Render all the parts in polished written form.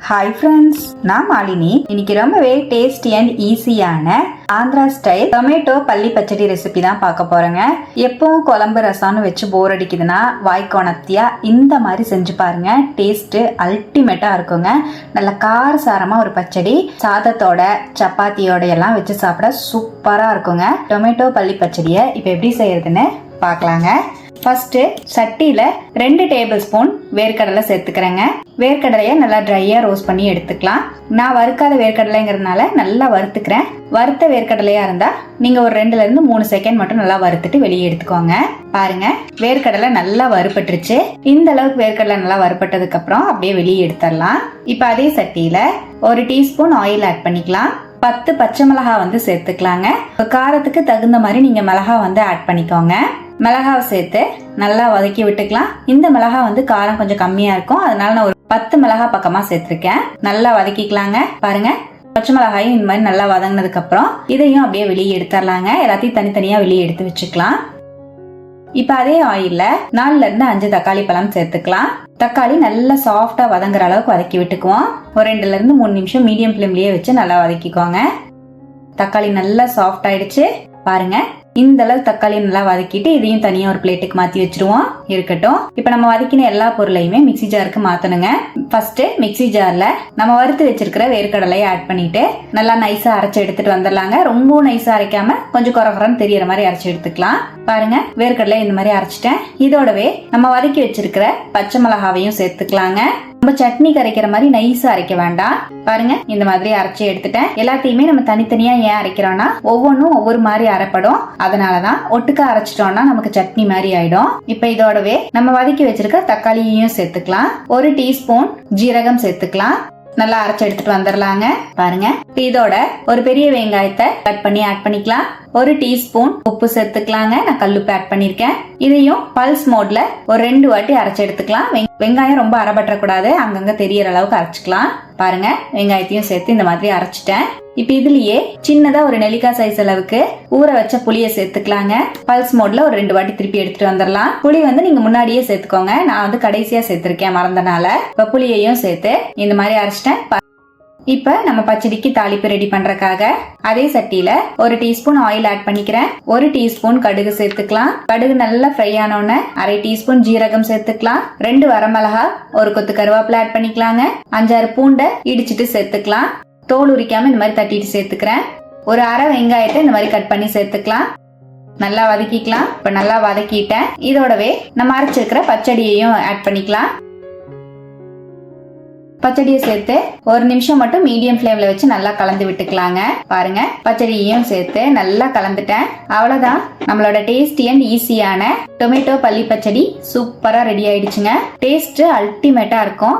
Hi friends, நான் மாலினி. இன்னைக்கு ரொம்பவே டேஸ்டி அண்ட் ஈஸியான ஆந்திரா ஸ்டைல் டொமேட்டோ பள்ளி பச்சடி ரெசிபி தான் பார்க்க போறேங்க. எப்பவும் குழம்பு ரசம்னு வச்சு போர் அடிக்குதுன்னா வாய்க்கோணத்தியா இந்த மாதிரி செஞ்சு பாருங்க. டேஸ்ட் அல்டிமேட்டா இருக்குங்க. நல்ல காரசாரமா ஒரு பச்சடி சாதத்தோட சப்பாத்தியோட எல்லாம் வச்சு சாப்பிட சூப்பரா இருக்குங்க. டொமேட்டோ பள்ளி பச்சடியை இப்போ எப்படி செய்யறதுன்னு பார்க்கலாங்க. ஃபர்ஸ்ட் சட்டியில 2 டேபிள் ஸ்பூன் வேர்க்கடலை சேர்த்துக்கிறேங்க. வேர்க்கடலையை நல்லா ட்ரையா ரோஸ்ட் பண்ணி எடுத்துக்கலாம். நான் வறுக்காத வேர்க்கடலைங்கிறதுனால நல்லா வறுத்துக்கிறேன். வறுத்த வேர்க்கடலையா இருந்தா நீங்க ஒரு 2ல இருந்து 3 செகண்ட் மட்டும் நல்லா வறுத்துட்டு வெளியே எடுத்துக்கோங்க. பாருங்க, வேர்க்கடலை நல்லா வறுபட்டுருச்சு. இந்த அளவுக்கு வேர்க்கடலை நல்லா வறுபட்டதுக்கு அப்புறம் அப்படியே வெளியே எடுத்துடலாம். இப்ப அதே சட்டியில 1 டீஸ்பூன் ஆயில் ஆட் பண்ணிக்கலாம். 10 பச்சை மிளகாய் சேர்த்துக்கலாங்க. காரத்துக்கு தகுந்த மாதிரி நீங்க மிளகாய் ஆட் பண்ணிக்கோங்க. மிளகாவை சேர்த்து நல்லா வதக்கி விட்டுக்கலாம். இந்த மிளகாய் காரம் கொஞ்சம் கம்மியா இருக்கும், அதனால நான் ஒரு 10 மிளகாய் பக்கமா சேர்த்திருக்கேன். நல்லா வதக்கிக்கலாங்க. பாருங்க, பச்சை மிளகாயும் இந்த மாதிரி நல்லா வதங்கினதுக்கு அப்புறம் இதையும் அப்படியே வெளியே எடுத்துடலாங்க. எல்லாத்தையும் தனித்தனியா வெளியே எடுத்து வச்சுக்கலாம். இப்ப அதே ஆயில்ல 4ல இருந்து 5 தக்காளி பழம் சேர்த்துக்கலாம். தக்காளி நல்லா சாஃப்டா வதங்குற அளவுக்கு வதக்கி விட்டுக்குவோம். ஒரு 2ல இருந்து 3 நிமிஷம் மீடியம் ஃப்ளேம்லயே வச்சு நல்லா வதக்கிக்கோங்க. தக்காளி நல்லா சாஃப்ட் ஆயிடுச்சு. பாருங்க, இந்த அளவு தக்காளி நல்லா வதக்கிட்டு இதையும் தனியா ஒரு பிளேட்டுக்கு மாத்தி வச்சிருவோம். இருக்கட்டும். இப்ப நம்ம வதக்கின எல்லா பொருளையுமே மிக்ஸி ஜாருக்கு மாத்தணுங்க. ஃபர்ஸ்ட் மிக்ஸி ஜார்ல நம்ம வறுத்து வச்சிருக்கிற வேர்க்கடலையை ஆட் பண்ணிட்டு நல்லா நைஸா அரைச்சு எடுத்துட்டு வந்துடலாங்க. ரொம்ப நைஸா அரைக்காம கொஞ்சம் குறகுறன்னு தெரியற மாதிரி அரைச்சு எடுத்துக்கலாம். பாருங்க, வேர்க்கடலை இந்த மாதிரி அரைச்சிட்டேன். இதோடவே நம்ம வதக்கி வச்சிருக்கிற பச்சை மிளகாவையும் சேர்த்துக்கலாங்க. நம்ம சட்னி கரைக்கிற மாதிரி நைஸா அரைக்க வேண்டாம். பாருங்க, இந்த மாதிரி அரைச்சி எடுத்துட்டேன். எல்லாத்தையுமே நம்ம தனித்தனியா ஏன் அரைக்கிறோம்னா ஒவ்வொன்றும் ஒவ்வொரு மாதிரி அரைப்படும். அதனாலதான் ஒட்டுக்கா அரைச்சிட்டோம்னா நமக்கு சட்னி மாதிரி ஆயிடும். இப்ப இதோடவே நம்ம வதக்கி வச்சிருக்க தக்காளியையும் சேர்த்துக்கலாம். 1 டீஸ்பூன் ஜீரகம் சேர்த்துக்கலாம். நல்லா அரைச்சு எடுத்துட்டு வந்துடலாங்க. பாருங்க, இதோட ஒரு பெரிய வெங்காயத்தை கட் பண்ணி ஆட் பண்ணிக்கலாம். 1 டீஸ்பூன் உப்பு சேர்த்துக்கலாங்க. நான் கல்லுப்பு ஆட் பண்ணிருக்கேன். இதையும் பல்ஸ் மோட்ல ஒரு 2 வாட்டி அரைச்சு எடுத்துக்கலாம். வெங்காயம் ரொம்ப அரைபற்ற கூடாது, அங்கங்க தெரியற அளவுக்கு அரைச்சுக்கலாம். பாருங்க, வெங்காயத்தையும் சேர்த்து இந்த மாதிரி அரைச்சிட்டேன். இப்ப இதுலயே சின்னதா ஒரு நெல்லிக்காய் சைஸ் அளவுக்கு ஊற வச்ச புளியை சேர்த்துக்கலாங்க. பல்ஸ் மோட்ல ஒரு 2 வாட்டி திருப்பி எடுத்துட்டு வந்துடலாம். புளி நீங்க முன்னாடியே சேர்த்துக்கோங்க. நான் கடைசியா சேர்த்திருக்கேன் மறந்தனால. இப்ப புளியையும் சேர்த்து இந்த மாதிரி அரைச்சிட்டேன். இப்ப நம்ம பச்சடிக்கு தாளிப்பு ரெடி பண்றதுக்காக அதே சட்டியில 1 டீஸ்பூன் ஆயில் ஆட் பண்ணிக்கிறேன். 1 டீஸ்பூன் கடுகு சேர்த்துக்கலாம். கடுகு நல்லா ஃப்ரை ஆனோன்னு 1/2 டீஸ்பூன் ஜீரகம் சேர்த்துக்கலாம். 2 வரமிளகாய், ஒரு கொத்து கருவேப்பிலை ஆட் பண்ணிக்கலாங்க. 5-6 பூண்டை இடிச்சிட்டு சேர்த்துக்கலாம். தோல் உரிக்காம இந்த மாதிரி தட்டிட்டு சேர்த்துக்கிறேன். ஒரு அரை வெங்காயத்தை இந்த மாதிரி கட் பண்ணி சேர்த்துக்கலாம். நல்லா வதக்கிக்கலாம். இப்ப நல்லா வதக்கிட்டேன். இதோடவே நம்ம அரைச்சிருக்கிற பச்சடியையும் ஆட் பண்ணிக்கலாம். பச்சடியை சேர்த்து 1 நிமிஷம் மட்டும் மீடியம் ஃப்ளேம்ல வச்சு நல்லா கலந்து விட்டுக்கலாங்க. பாருங்க, பச்சடியையும் சேர்த்து நல்லா கலந்துட்டேன். அவ்வளவுதான், நம்மளோட டேஸ்டி அண்ட் ஈஸியான டொமேட்டோ பள்ளி பச்சடி சூப்பரா ரெடி ஆயிடுச்சுங்க. டேஸ்ட் அல்டிமேட்டா இருக்கும்.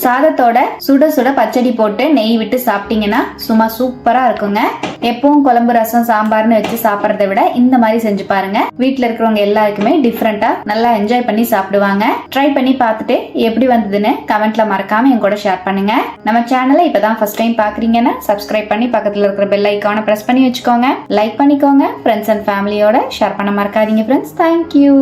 சாதத்தோட சுட சுட பச்சடி போட்டு நெய் விட்டு சாப்பிட்டீங்கன்னா சும்மா சூப்பரா இருக்குங்க. எப்பவும் குழம்பு ரசம் சாம்பார்னு வச்சு சாப்பிடறத விட இந்த மாதிரி செஞ்சு பாருங்க. வீட்டுல இருக்கிறவங்க எல்லாருக்குமே டிஃப்ரெண்டா நல்லா என்ஜாய் பண்ணி சாப்பிடுவாங்க. ட்ரை பண்ணி பார்த்துட்டு எப்படி வந்ததுன்னு கமெண்ட்ல மறக்காம என் கூட ஷேர் பண்ணுங்க. நம்ம சேனலை இப்பதான் ஃபர்ஸ்ட் டைம் பாக்குறீங்கன்னா சப்ஸ்கிரைப் பண்ணி பக்கத்துல இருக்கிற பெல் ஐக்கானை பிரஸ் பண்ணி வச்சுக்கோங்க. லைக் பண்ணிக்கோங்க. ஃப்ரெண்ட்ஸ் அண்ட் ஃபேமிலியோட ஷேர் பண்ண மறக்காதீங்க ஃப்ரெண்ட்ஸ். தேங்க்யூ.